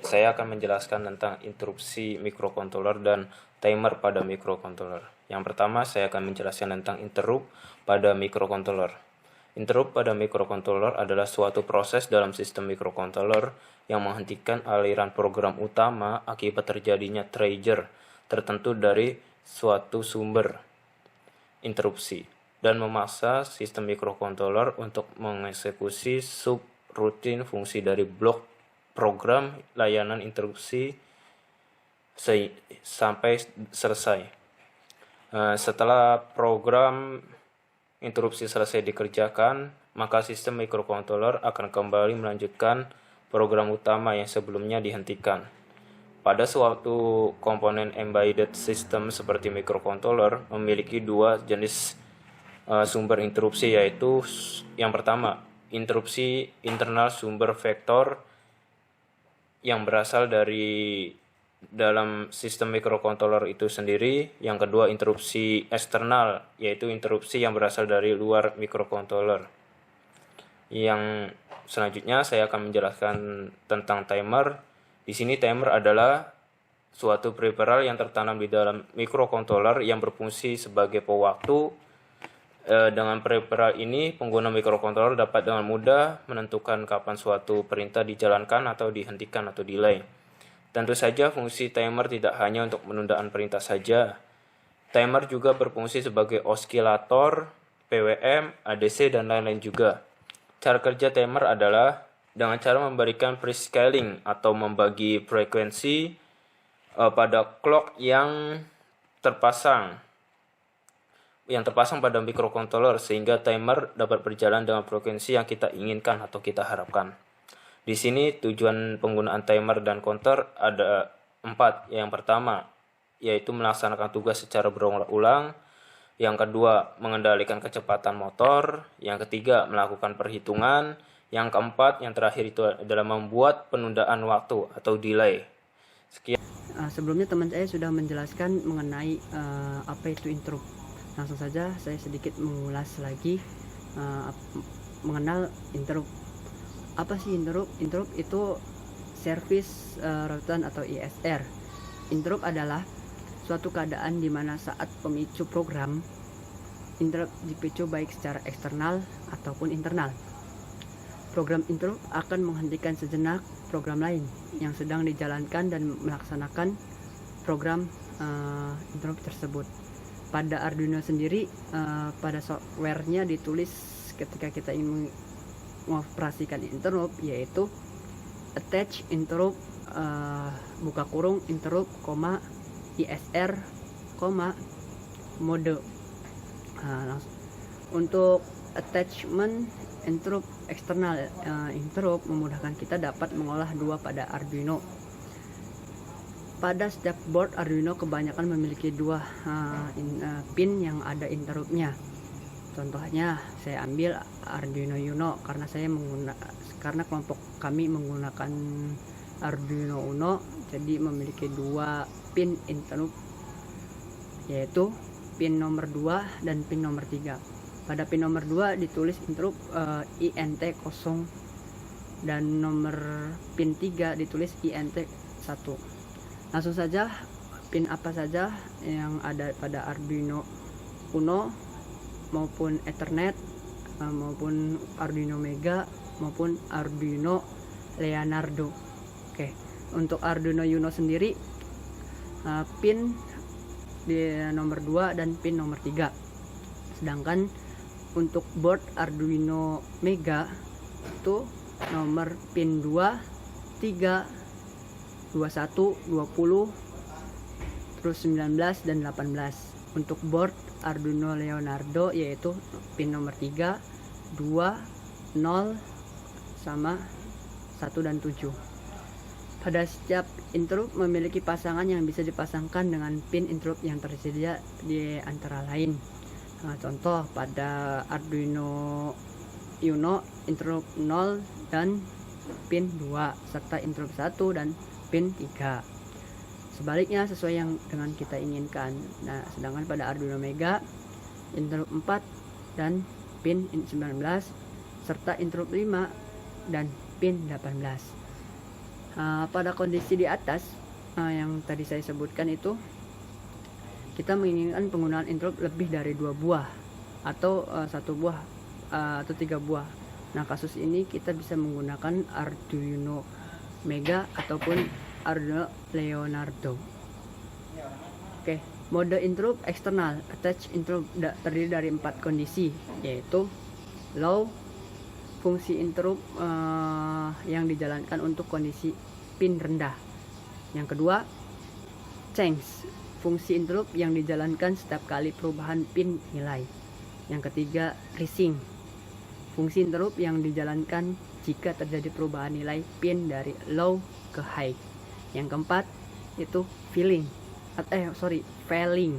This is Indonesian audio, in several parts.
saya akan menjelaskan tentang interupsi mikrokontroler dan timer pada mikrokontroler. Yang pertama, saya akan menjelaskan tentang interrupt pada mikrokontroler. Interrupt pada mikrokontroler adalah suatu proses dalam sistem mikrokontroler yang menghentikan aliran program utama akibat terjadinya trigger tertentu dari suatu sumber interupsi dan memaksa sistem mikrokontroler untuk mengeksekusi subrutin fungsi dari blok program layanan interupsi sampai selesai. Setelah program interupsi selesai dikerjakan, maka sistem mikrokontroler akan kembali melanjutkan program utama yang sebelumnya dihentikan. Pada suatu komponen embedded system seperti mikrokontroler memiliki dua jenis sumber interupsi, yaitu yang pertama, interupsi internal sumber vektor yang berasal dari dalam sistem mikrokontroler itu sendiri. Yang kedua, interupsi eksternal, yaitu interupsi yang berasal dari luar mikrokontroler. Yang selanjutnya saya akan menjelaskan tentang timer. Di sini timer adalah suatu peripheral yang tertanam di dalam mikrokontroler yang berfungsi sebagai pewaktu. Dengan peripheral ini, pengguna mikrokontroler dapat dengan mudah menentukan kapan suatu perintah dijalankan atau dihentikan atau delay. Tentu saja fungsi timer tidak hanya untuk penundaan perintah saja. Timer juga berfungsi sebagai osilator, PWM, ADC, dan lain-lain juga. Cara kerja timer adalah dengan cara memberikan prescaling atau membagi frekuensi pada clock yang terpasang pada mikrokontroler sehingga timer dapat berjalan dengan frekuensi yang kita inginkan atau kita harapkan. Di sini tujuan penggunaan timer dan counter ada 4. Yang pertama, yaitu melaksanakan tugas secara berulang-ulang. Yang kedua, mengendalikan kecepatan motor. Yang ketiga, melakukan perhitungan. Yang keempat, yang terakhir itu adalah membuat penundaan waktu atau delay. Sekian. Sebelumnya teman saya sudah menjelaskan mengenai apa itu interrupt. Langsung saja saya sedikit mengulas lagi mengenal interrupt. Apa sih interrupt? Interrupt itu service return atau ISR. Interrupt adalah suatu keadaan di mana saat pemicu program interrupt dipicu baik secara eksternal ataupun internal. Program interrupt akan menghentikan sejenak program lain yang sedang dijalankan dan melaksanakan program interrupt tersebut. Pada Arduino sendiri, pada softwarenya ditulis ketika kita ingin mengoperasikan interrupt, yaitu attach interrupt buka kurung interrupt, ISR, mode. Untuk attachment interrupt eksternal, interrupt memudahkan kita dapat mengolah dua pada Arduino. Pada setiap board Arduino kebanyakan memiliki dua pin yang ada interruptnya. Contohnya saya ambil Arduino Uno karena kelompok kami menggunakan Arduino Uno, jadi memiliki dua pin interrupt, yaitu pin nomor 2 dan pin nomor 3. Pada pin nomor 2 ditulis interrupt INT 0 dan nomor pin 3 ditulis INT 1. Langsung saja, pin apa saja yang ada pada Arduino Uno maupun Ethernet maupun Arduino Mega maupun Arduino Leonardo. Oke, untuk Arduino Uno sendiri pin di nomor 2 dan pin nomor 3. Sedangkan untuk board Arduino Mega itu nomor pin 2, 3, 21, 20, terus 19 dan 18. Untuk board Arduino Leonardo yaitu pin nomor 3, 2, 0 sama 1 dan 7. Pada setiap interrupt memiliki pasangan yang bisa dipasangkan dengan pin interrupt yang tersedia di antara lain. Contoh pada Arduino Uno interrupt 0 dan pin 2 serta interrupt 1 dan pin 3. Sebaliknya sesuai yang dengan kita inginkan. Nah, sedangkan pada Arduino Mega interrupt 4 dan pin 19 serta interrupt 5 dan pin 18. Pada kondisi di atas yang tadi saya sebutkan itu, kita menginginkan penggunaan interrupt lebih dari 2 buah atau 1 buah atau 3 buah. Nah, kasus ini kita bisa menggunakan Arduino Mega ataupun Arduino Leonardo. Oke, mode interrupt eksternal attach interrupt terdiri dari 4 kondisi, yaitu low, fungsi interrupt yang dijalankan untuk kondisi pin rendah. Yang kedua, change, fungsi interrupt yang dijalankan setiap kali perubahan pin nilai. Yang ketiga, rising, fungsi interrupt yang dijalankan jika terjadi perubahan nilai pin dari low ke high. Yang keempat itu failing,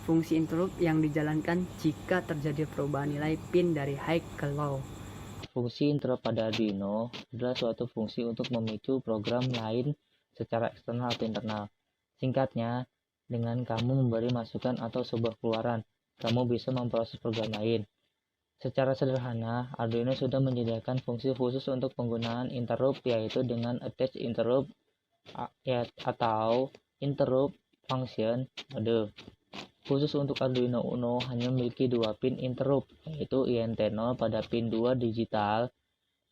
fungsi interrupt yang dijalankan jika terjadi perubahan nilai pin dari high ke low. Fungsi interrupt pada Arduino adalah suatu fungsi untuk memicu program lain secara eksternal atau internal. Singkatnya, dengan kamu memberi masukan atau sebuah keluaran, kamu bisa memproses program lain. Secara sederhana, Arduino sudah menyediakan fungsi khusus untuk penggunaan interrupt, yaitu dengan attach interrupt atau interrupt function mode. Khusus untuk Arduino Uno hanya memiliki 2 pin interrupt, yaitu INT0 pada pin 2 digital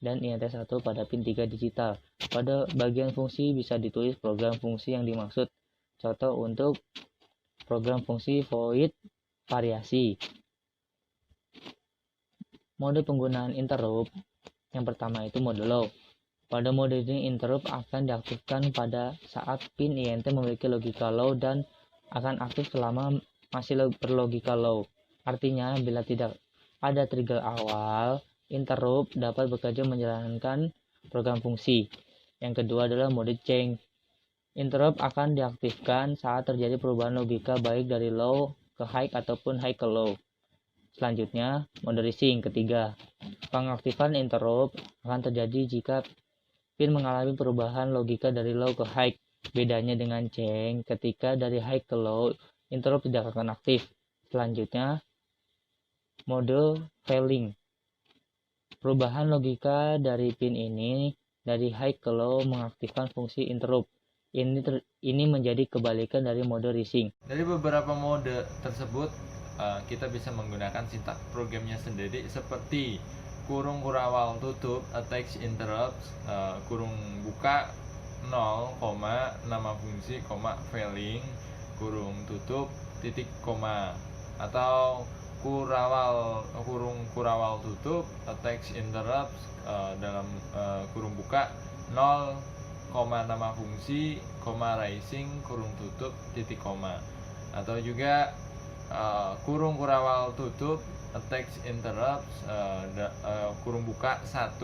dan INT1 pada pin 3 digital. Pada bagian fungsi bisa ditulis program fungsi yang dimaksud. Contoh untuk program fungsi void variasi. Mode penggunaan interrupt yang pertama itu mode low. Pada mode ini interrupt akan diaktifkan pada saat pin INT memiliki logika low dan akan aktif selama masih berlogika low. Artinya, bila tidak ada trigger awal, interrupt dapat bekerja menjalankan program fungsi. Yang kedua adalah mode change. Interrupt akan diaktifkan saat terjadi perubahan logika baik dari low ke high ataupun high ke low. Selanjutnya, mode rising ketiga. Pengaktifan interrupt akan terjadi jika pin mengalami perubahan logika dari low ke high. Bedanya dengan change, ketika dari high ke low, interrupt tidak akan aktif. Selanjutnya, mode failing. Perubahan logika dari pin ini dari high ke low mengaktifkan fungsi interrupt. Ini menjadi kebalikan dari mode rising. Dari beberapa mode tersebut, kita bisa menggunakan sintak programnya sendiri seperti kurung kurawal tutup attach interrupt, kurung buka 0, nama fungsi, failing, kurung tutup, titik koma, atau kurung kurawal tutup attach interrupt dalam kurung buka 0, nama fungsi, rising, kurung tutup, titik koma, atau juga kurung kurawal tutup attach interrupt kurung buka 1,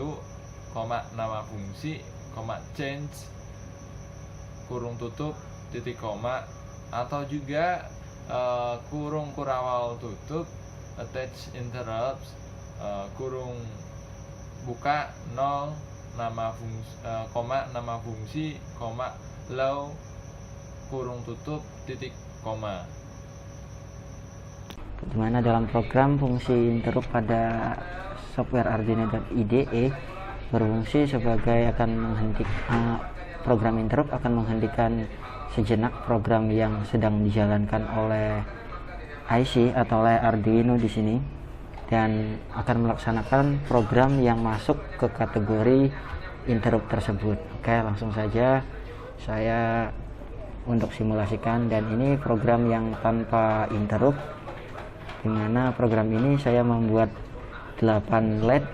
nama fungsi, change, kurung tutup, titik koma, atau juga kurung kurawal tutup attach interrupt kurung buka 0, nama fungsi, low, kurung tutup, titik koma. Dimana dalam program fungsi interrupt pada software Arduino.IDE berfungsi sebagai program interrupt akan menghentikan sejenak program yang sedang dijalankan oleh IC atau oleh Arduino di sini, dan akan melaksanakan program yang masuk ke kategori interrupt tersebut. Oke, langsung saja saya untuk simulasikan, dan ini program yang tanpa interrupt, dimana program ini saya membuat 8 LED,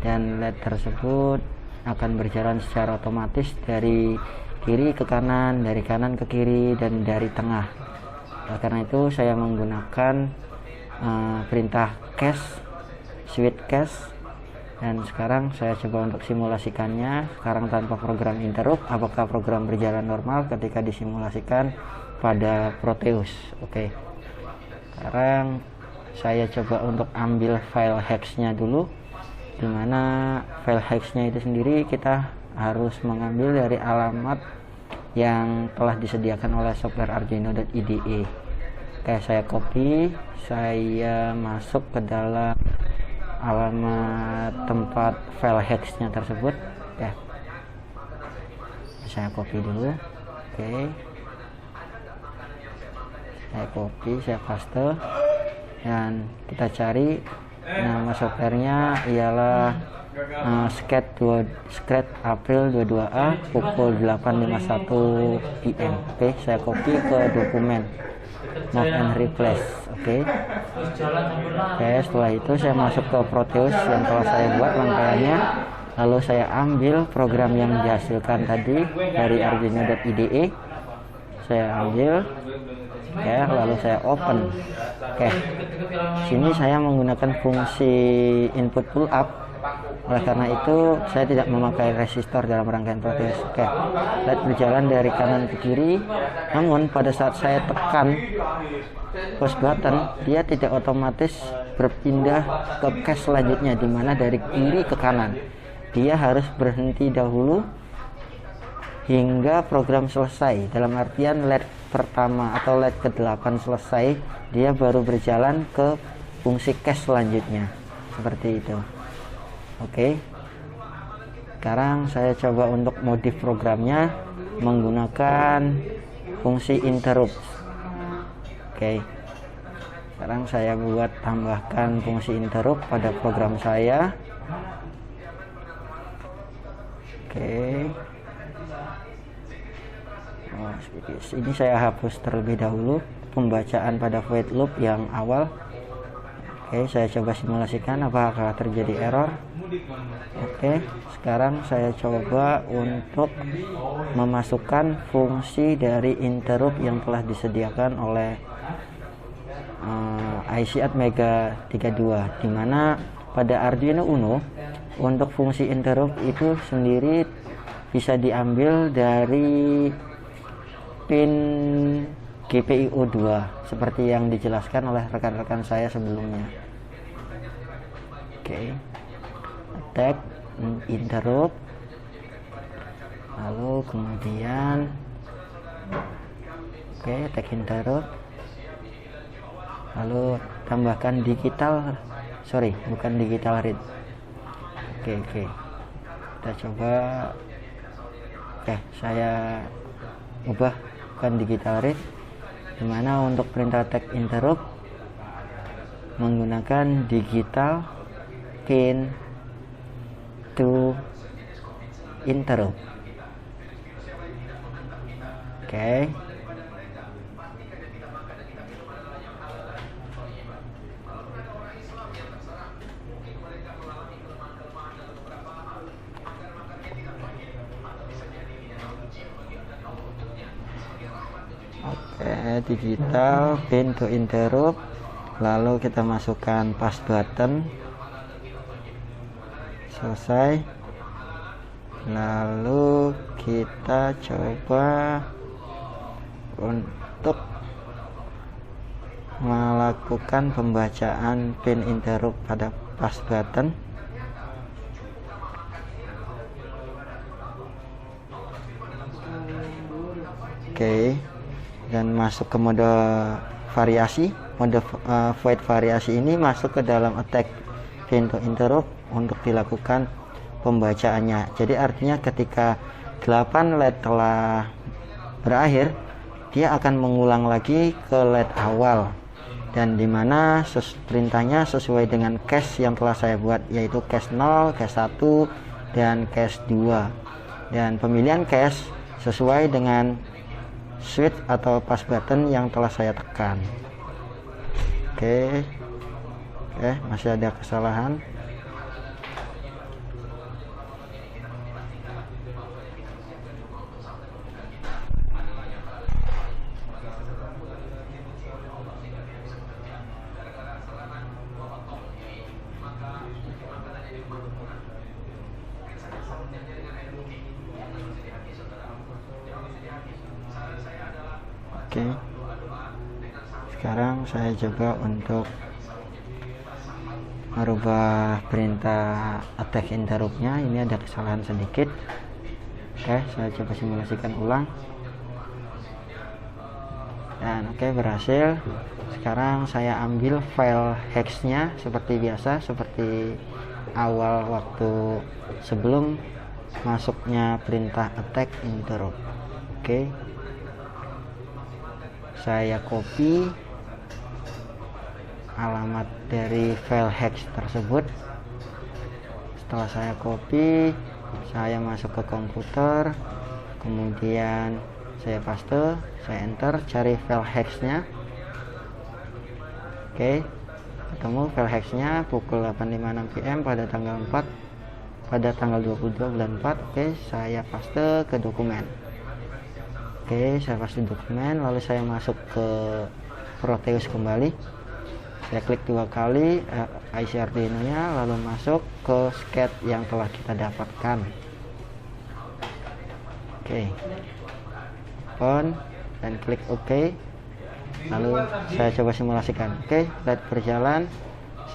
dan LED tersebut akan berjalan secara otomatis dari kiri ke kanan, dari kanan ke kiri, dan dari tengah. Karena itu saya menggunakan perintah switch cache, dan sekarang saya coba untuk simulasikannya. Sekarang tanpa program interrupt, apakah program berjalan normal ketika disimulasikan pada Proteus. Oke, sekarang saya coba untuk ambil file hex-nya dulu, dimana file hex-nya itu sendiri kita harus mengambil dari alamat yang telah disediakan oleh software Arduino.IDE. Oke, saya copy, saya masuk ke dalam alamat tempat file hex-nya tersebut. Oke. saya copy dulu. Oke, saya copy, saya paste, dan kita cari nama softwarenya ialah Scratch April 22A pukul 8.51 PM. Oke, saya copy ke dokumen move and replace. Oke, setelah itu saya masuk ke Proteus yang telah saya buat rangkaiannya, lalu saya ambil program yang dihasilkan tadi dari Arduino.IDE, saya ambil, ya, lalu saya open. Oke, sini saya menggunakan fungsi input pull up. Oleh karena itu saya tidak memakai resistor dalam rangkaian Proteus. Oke, LED berjalan dari kanan ke kiri, namun pada saat saya tekan push button, dia tidak otomatis berpindah ke cache selanjutnya, di mana dari kiri ke kanan. Dia harus berhenti dahulu hingga program selesai. Dalam artian LED pertama atau LED ke-8 selesai, dia baru berjalan ke fungsi cache selanjutnya. Seperti itu. Oke, sekarang saya coba untuk modif programnya menggunakan fungsi interrupt. Oke, sekarang saya buat tambahkan fungsi interrupt pada program saya. Oke, ini saya hapus terlebih dahulu pembacaan pada void loop yang awal. Oke, saya coba simulasikan apakah terjadi error. Oke, sekarang saya coba untuk memasukkan fungsi dari interrupt yang telah disediakan oleh IC Atmega 32, dimana pada Arduino Uno untuk fungsi interrupt itu sendiri bisa diambil dari pin GPIO 2 seperti yang dijelaskan oleh rekan-rekan saya sebelumnya. Oke, attack interrupt, lalu kemudian attack interrupt, lalu tambahkan bukan digital read. Oke, kita coba. Saya ubah bukan digital read, dimana untuk perintah attack interrupt menggunakan digital pin to interrupt. Oke. Digital pin to interrupt, lalu kita masukkan pass button, selesai. Lalu kita coba untuk melakukan pembacaan pin interrupt pada pass button. Oke, dan masuk ke mode variasi. Mode void variasi ini masuk ke dalam attack pin to interrupt untuk dilakukan pembacaannya. Jadi artinya ketika 8 LED telah berakhir, dia akan mengulang lagi ke LED awal, dan dimana perintahnya sesuai dengan cache yang telah saya buat, yaitu cache 0, cache 1, dan cache 2. Dan pemilihan cache sesuai dengan switch atau pass button yang telah saya tekan. Oke, masih ada kesalahan. Oke, sekarang saya coba untuk merubah perintah attack interruptnya. Ini ada kesalahan sedikit. Oke, saya coba simulasikan ulang, dan berhasil. Sekarang saya ambil file hexnya seperti biasa, seperti awal waktu sebelum masuknya perintah attack interrupt. Oke, saya copy alamat dari file hex tersebut. Setelah saya copy, saya masuk ke komputer, kemudian saya paste, saya enter, cari file hexnya. Oke, ketemu file hexnya pukul 8.56 PM pada tanggal 4 pada tanggal 22 bulan 4. Oke, saya paste ke dokumen. Oke, saya paste dokumen, lalu saya masuk ke Proteus kembali. Saya klik 2 kali IC Arduino nya, lalu masuk ke sketch yang telah kita dapatkan. Oke, open dan klik OK. Lalu saya coba simulasikan. Oke, LED berjalan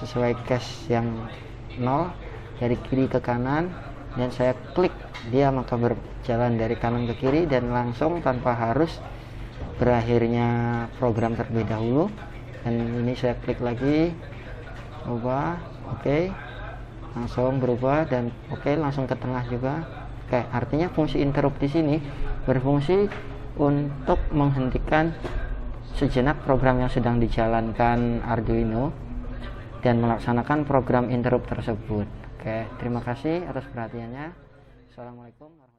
sesuai cache yang 0 dari kiri ke kanan, dan saya klik dia maka berjalan dari kanan ke kiri dan langsung tanpa harus berakhirnya program terlebih dahulu. Dan ini saya klik lagi, ubah, oke, langsung berubah, dan oke, langsung ke tengah juga. Oke, artinya fungsi interrupt di sini berfungsi untuk menghentikan sejenak program yang sedang dijalankan Arduino dan melaksanakan program interrupt tersebut. Oke, terima kasih atas perhatiannya. Assalamualaikum warahmatullahi wabarakatuh.